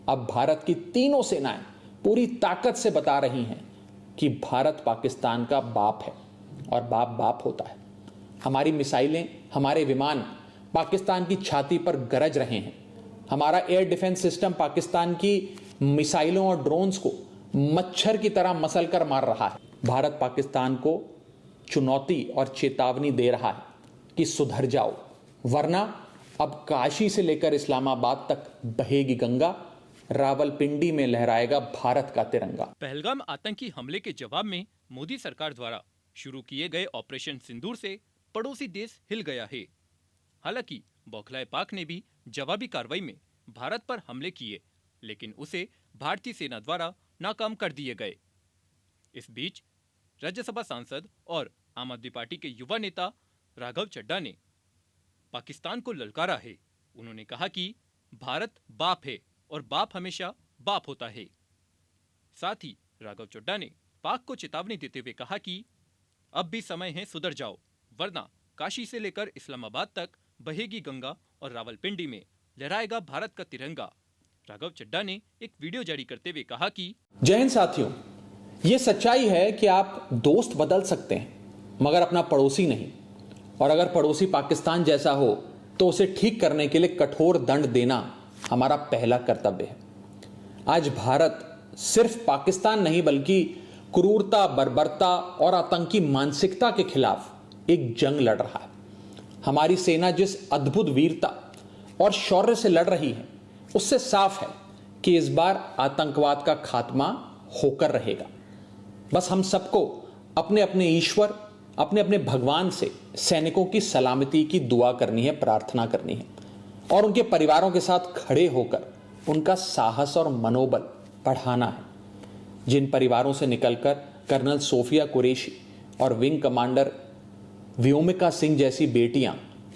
अब भारत की तीनों सेनाएं पूरी ताकत से बता रही हैं कि भारत पाकिस्तान का बाप है और बाप बाप होता है। हमारी मिसाइलें, हमारे विमान पाकिस्तान की छाती पर गरज रहे हैं। हमारा एयर डिफेंस सिस्टम पाकिस्तान की मिसाइलों और ड्रोन्स को मच्छर की तरह मसल कर मार रहा है। भारत पाकिस्तान को चुनौती और चेतावनी दे रहा है कि सुधर जाओ, वरना अब काशी से लेकर इस्लामाबाद तक बहेगी गंगा, रावलपिंडी में लहराएगा भारत का तिरंगा। पहलगाम आतंकी हमले के जवाब में मोदी सरकार द्वारा शुरू किए गए ऑपरेशन सिंदूर से पड़ोसी देश हिल गया है। हालांकि बौखलाए पाक ने भी जवाबी कार्रवाई में भारत पर हमले किए, लेकिन उसे भारतीय सेना द्वारा नाकाम कर दिए गए। इस बीच राज्यसभा सांसद और आम आदमी पार्टी के युवा नेता राघव चड्ढा ने पाकिस्तान को ललकारा है। उन्होंने कहा कि भारत बाप है और बाप हमेशा बाप होता है। साथ ही राघव चड्ढा ने पाक को चेतावनी देते हुए कहा कि अब भी समय है, सुधर जाओ, वरना काशी से लेकर इस्लामाबाद तक बहेगी गंगा और रावलपिंडी में लहराएगा भारत का तिरंगा। राघव चड्ढा ने एक वीडियो जारी करते हुए कहा कि जय हिंद साथियों, ये सच्चाई है कि आप दोस्त बदल सकते हैं मगर अपना पड़ोसी नहीं, और अगर पड़ोसी पाकिस्तान जैसा हो तो उसे ठीक करने के लिए कठोर दंड देना हमारा पहला कर्तव्य है। आज भारत सिर्फ पाकिस्तान नहीं बल्कि क्रूरता, बर्बरता और आतंकी मानसिकता के खिलाफ एक जंग लड़ रहा है। हमारी सेना जिस अद्भुत वीरता और शौर्य से लड़ रही है, उससे साफ है कि इस बार आतंकवाद का खात्मा होकर रहेगा। बस हम सबको अपने अपने ईश्वर, अपने अपने भगवान से सैनिकों की सलामती की दुआ करनी है, प्रार्थना करनी है और उनके परिवारों के साथ खड़े होकर उनका साहस और मनोबल बढ़ाना है। जिन परिवारों से निकलकर कर्नल सोफिया कुरैशी और विंग कमांडर व्योमिका सिंह जैसी बेटियां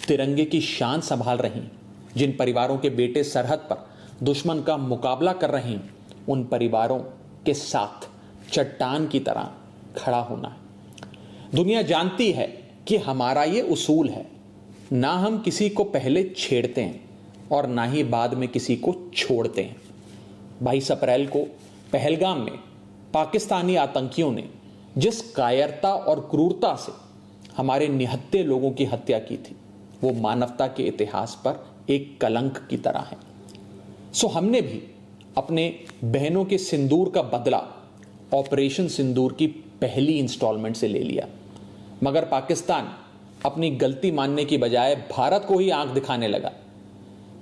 तिरंगे की शान संभाल रही हैं, जिन परिवारों के बेटे सरहद पर दुश्मन का मुकाबला कर रहे हैं, उन परिवारों के साथ चट्टान की तरह खड़ा होना है। दुनिया जानती है कि हमारा ये उसूल है, ना हम किसी को पहले छेड़ते हैं और ना ही बाद में किसी को छोड़ते हैं। 22 अप्रैल को पहलगाम में पाकिस्तानी आतंकियों ने जिस कायरता और क्रूरता से हमारे निहत्थे लोगों की हत्या की थी, वो मानवता के इतिहास पर एक कलंक की तरह है। सो हमने भी अपने बहनों के सिंदूर का बदला ऑपरेशन सिंदूर की पहली इंस्टॉलमेंट से ले लिया, मगर पाकिस्तान अपनी गलती मानने की बजाय भारत को ही आंख दिखाने लगा।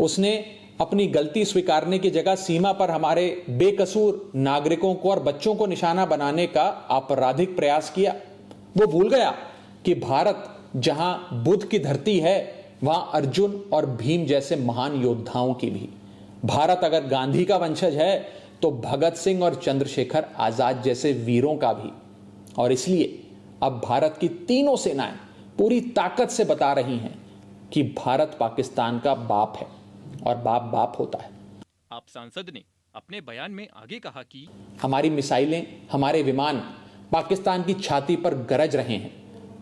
उसने अपनी गलती स्वीकारने की जगह सीमा पर हमारे बेकसूर नागरिकों को और बच्चों को निशाना बनाने का आपराधिक प्रयास किया। वो भूल गया कि भारत जहां बुद्ध की धरती है, वहां अर्जुन और भीम जैसे महान योद्धाओं की भी। भारत अगर गांधी का वंशज है तो भगत सिंह और चंद्रशेखर आजाद जैसे वीरों का भी। और इसलिए अब भारत की तीनों सेनाएं पूरी ताकत से बता रही हैं कि भारत पाकिस्तान का बाप है और बाप बाप होता है। आप सांसद ने अपने बयान में आगे कहा कि हमारी मिसाइलें, हमारे विमान पाकिस्तान की छाती पर गरज रहे हैं।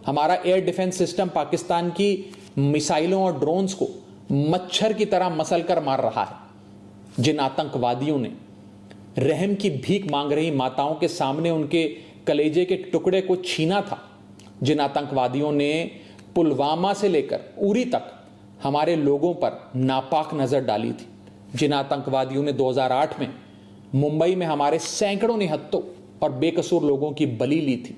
हमारा एयर डिफेंस सिस्टम पाकिस्तान की मिसाइलों और ड्रोन्स को मच्छर की तरह मसल कर मार रहा है। जिन आतंकवादियों ने रहम की भीख मांग रही माताओं के सामने उनके कलेजे के टुकड़े को छीना था, जिन आतंकवादियों ने पुलवामा से लेकर उरी तक हमारे लोगों पर नापाक नजर डाली थी, जिन आतंकवादियों ने 2008 में मुंबई में हमारे सैकड़ों निहत्थों और बेकसूर लोगों की बलि ली थी,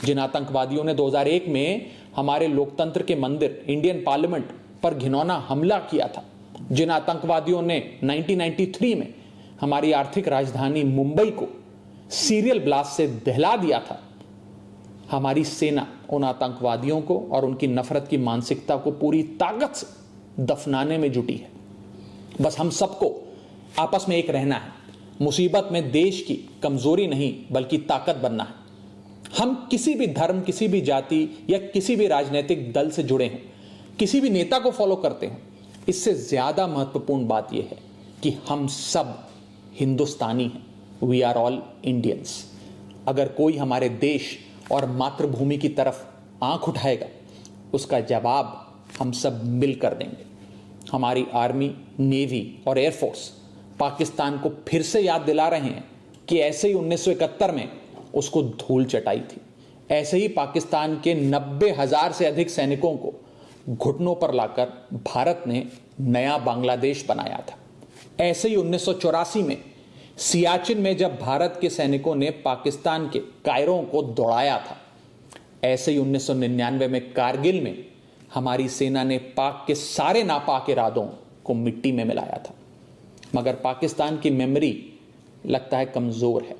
जिन आतंकवादियों ने 2001 में हमारे लोकतंत्र के मंदिर इंडियन पार्लियामेंट पर घिनौना हमला किया था, जिन आतंकवादियों ने 1993 में हमारी आर्थिक राजधानी मुंबई को सीरियल ब्लास्ट से दहला दिया था, हमारी सेना उन आतंकवादियों को और उनकी नफरत की मानसिकता को पूरी ताकत से दफनाने में जुटी है। बस हम सबको आपस में एक रहना है। मुसीबत में देश की कमजोरी नहीं बल्कि ताकत बनना है। हम किसी भी धर्म, किसी भी जाति या किसी भी राजनीतिक दल से जुड़े हों, किसी भी नेता को फॉलो करते हों, इससे ज्यादा महत्वपूर्ण बात यह है कि हम सब हिंदुस्तानी हैं। We are all Indians. अगर कोई हमारे देश और मातृभूमि की तरफ आंख उठाएगा, उसका जवाब हम सब मिलकर देंगे। हमारी आर्मी, नेवी और एयरफोर्स पाकिस्तान को फिर से याद दिला रहे हैं कि ऐसे ही 1971 में उसको धूल चटाई थी। ऐसे ही पाकिस्तान के 90,000 से अधिक सैनिकों को घुटनों पर लाकर भारत ने नया बांग्लादेश बनाया था। ऐसे ही 1984 में सियाचिन में जब भारत के सैनिकों ने पाकिस्तान के कायरों को दौड़ाया था। ऐसे ही 1999 में कारगिल में हमारी सेना ने पाक के सारे नापाक इरादों को मिट्टी में मिलाया था। मगर पाकिस्तान की मेमोरी लगता है कमजोर है,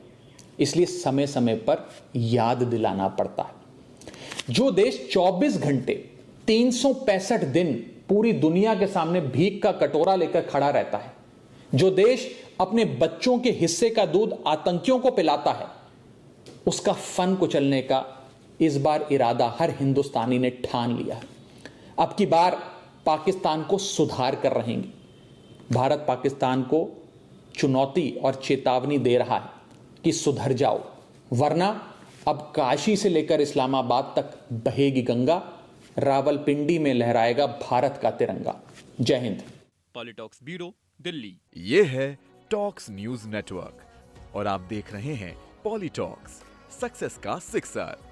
इसलिए समय समय पर याद दिलाना पड़ता है। जो देश 24 घंटे 365 दिन पूरी दुनिया के सामने भीख का कटोरा लेकर खड़ा रहता है, जो देश अपने बच्चों के हिस्से का दूध आतंकियों को पिलाता है, उसका फन कुचलने का इस बार इरादा हर हिंदुस्तानी ने ठान लिया है। अब की बार पाकिस्तान को सुधार कर रहेंगे। भारत पाकिस्तान को चुनौती और चेतावनी दे रहा है कि सुधर जाओ, वरना अब काशी से लेकर इस्लामाबाद तक बहेगी गंगा, रावलपिंडी में लहराएगा भारत का तिरंगा। जय हिंद। पॉलिटॉक्स ब्यूरो, दिल्ली। ये है टॉक्स न्यूज नेटवर्क और आप देख रहे हैं पॉलिटॉक्स, सक्सेस का सिक्सर।